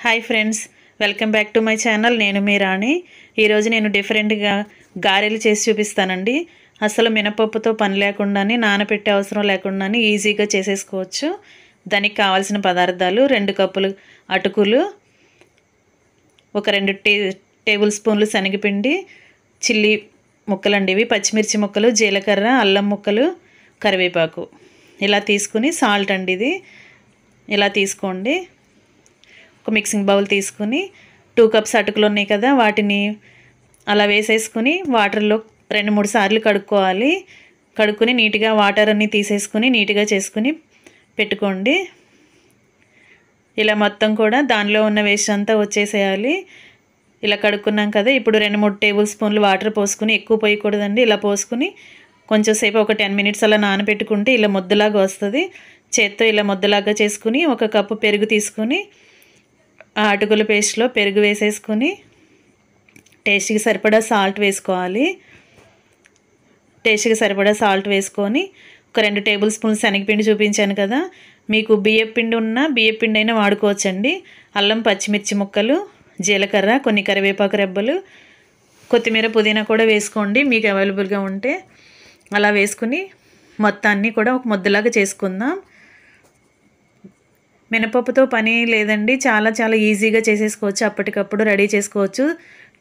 Hi friends, welcome back to my channel. నేను మీ రాణి. ఈరోజు నేను డిఫరెంట్గా గారెలు చేసి చూపిస్తానండి. అసలు మినపప్పుతో పని లేకుండానే, నానబెట్టే అవసరం లేకుండానే ఈజీగా చేసేసుకోవచ్చు. దానికి కావాల్సిన పదార్థాలు: 2 కప్పులు అటుకులు, ఒక 2 టేబుల్ స్పూన్లు శనగపిండి, చిల్లీ ముక్కలండి ఇవి, పచ్చిమిర్చి ముక్కలు, జీలకర్ర, అల్లం ముక్కలు, కరివేపాకు. ఇలా తీసుకుని సాల్ట్ అండి ఇది ఇలా తీసుకోండి. ఒక మిక్సింగ్ బౌల్ తీసుకుని 2 కప్స్ అటుకులు ఉన్నాయి కదా, వాటిని అలా వేసేసుకుని వాటర్లో 2-3 సార్లు కడుక్కోవాలి. కడుక్కుని నీట్గా వాటర్ అన్నీ తీసేసుకుని నీట్గా చేసుకుని పెట్టుకోండి. ఇలా మొత్తం కూడా దానిలో ఉన్న వేస్ట్ అంతా వచ్చేసేయాలి. ఇలా కడుక్కున్నాం కదా, ఇప్పుడు 2-3 టేబుల్ స్పూన్లు వాటర్ పోసుకుని, ఎక్కువ పోయకూడదండి, ఇలా పోసుకుని కొంచెం సేపు ఒక 10 మినిట్స్ అలా నానబెట్టుకుంటే ఇలా ముద్దలాగా వస్తుంది. చేత్తో ఇలా ముద్దలాగా చేసుకుని 1 కప్పు పెరుగు తీసుకుని ఆ అటుకుల పేస్ట్లో పెరుగు వేసేసుకుని టేస్ట్కి సరిపడా సాల్ట్ వేసుకోవాలి. టేస్ట్కి సరిపడా సాల్ట్ వేసుకొని ఒక 2 టేబుల్ స్పూన్లు శనగపిండి చూపించాను కదా, మీకు బియ్యపిండి ఉన్న బియ్యపిండి అయినా వాడుకోవచ్చండి. అల్లం, పచ్చిమిర్చి ముక్కలు, జీలకర్ర, కొన్ని కరివేపాకు రెబ్బలు, కొత్తిమీర, పుదీనా కూడా వేసుకోండి మీకు అవైలబుల్గా ఉంటే. అలా వేసుకుని మొత్తాన్ని కూడా ఒక ముద్దలాగా చేసుకుందాం. మినపప్పుతో పని లేదండి, చాలా ఈజీగా చేసేసుకోవచ్చు, అప్పటికప్పుడు రెడీ చేసుకోవచ్చు.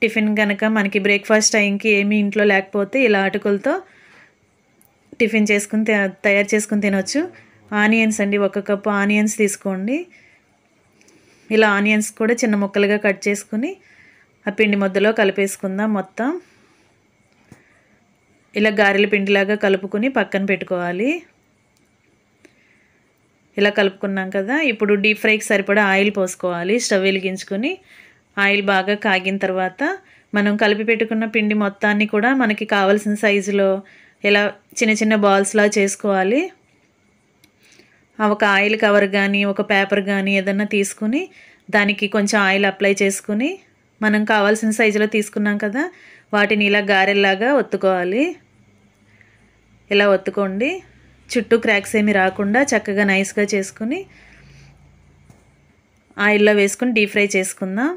టిఫిన్ కనుక మనకి బ్రేక్ఫాస్ట్ టైంకి ఏమీ ఇంట్లో లేకపోతే ఇలా అటుకులతో టిఫిన్ చేసుకుని తయారు చేసుకుని తినవచ్చు. ఆనియన్స్ అండి, 1 కప్పు ఆనియన్స్ తీసుకోండి. ఇలా ఆనియన్స్ కూడా చిన్న ముక్కలుగా కట్ చేసుకుని ఆ పిండి ముద్దలో కలిపేసుకుందాం. మొత్తం ఇలా గారెల పిండిలాగా కలుపుకొని పక్కన పెట్టుకోవాలి. ఇలా కలుపుకున్నాం కదా, ఇప్పుడు డీప్ ఫ్రైకి సరిపడా ఆయిల్ పోసుకోవాలి. స్టవ్ వెలిగించుకొని ఆయిల్ బాగా కాగిన తర్వాత మనం కలిపి పెట్టుకున్న పిండి మొత్తాన్ని కూడా మనకి కావాల్సిన సైజులో ఇలా చిన్న బాల్స్లా చేసుకోవాలి. ఒక ఆయిల్ కవర్ కానీ, ఒక పేపర్ కానీ ఏదన్నా తీసుకుని దానికి కొంచెం ఆయిల్ అప్లై చేసుకుని మనం కావాల్సిన సైజులో తీసుకున్నాం కదా, వాటిని ఇలా గారెల్లాగా ఒత్తుకోవాలి. ఇలా ఒత్తుకోండి. చుట్టూ క్రాక్స్ ఏమి రాకుండా చక్కగా నైస్గా చేసుకుని ఆయిల్లో వేసుకుని డీప్ ఫ్రై చేసుకుందాం.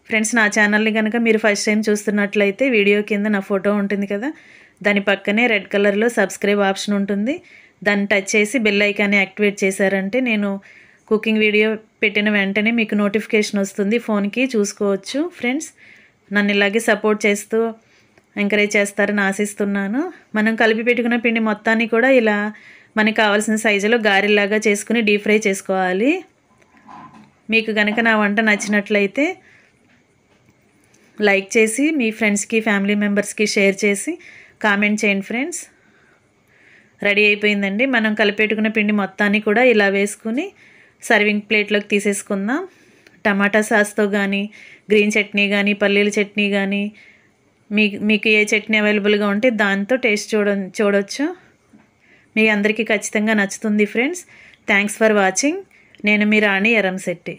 ఫ్రెండ్స్, నా ఛానల్ని కనుక మీరు ఫస్ట్ టైం చూస్తున్నట్లయితే వీడియో కింద నా ఫోటో ఉంటుంది కదా, దాని పక్కనే రెడ్ కలర్లో సబ్స్క్రైబ్ ఆప్షన్ ఉంటుంది. దాన్ని టచ్ చేసి బెల్ ఐకాన్ని యాక్టివేట్ చేశారంటే నేను కుకింగ్ వీడియో పెట్టిన వెంటనే మీకు నోటిఫికేషన్ వస్తుంది, ఫోన్కి చూసుకోవచ్చు. ఫ్రెండ్స్, నన్ను ఇలాగే సపోర్ట్ చేస్తూ ఎంకరేజ్ చేస్తారని ఆశిస్తున్నాను. మనం కలిపి పెట్టుకున్న పిండి మొత్తాన్ని కూడా ఇలా మనకి కావాల్సిన సైజులో గారెలాగా చేసుకుని డీప్ ఫ్రై చేసుకోవాలి. మీకు కనుక నా వంట నచ్చినట్లయితే లైక్ చేసి మీ ఫ్రెండ్స్కి, ఫ్యామిలీ మెంబర్స్కి షేర్ చేసి కామెంట్ చేయండి. ఫ్రెండ్స్, రెడీ అయిపోయిందండి. మనం కలిపెట్టుకున్న పిండి మొత్తాన్ని కూడా ఇలా వేసుకుని సర్వింగ్ ప్లేట్లోకి తీసేసుకుందాం. టమాటా సాస్తో కానీ, గ్రీన్ చట్నీ కానీ, పల్లీల చట్నీ కానీ, మీకు ఏ చట్నీ అవైలబుల్గా ఉంటే దాంతో టేస్ట్ చూడొచ్చు. మీ అందరికీ ఖచ్చితంగా నచ్చుతుంది. Friends, thanks for watching. నేను మీ రాణి ఎరంశెట్టి.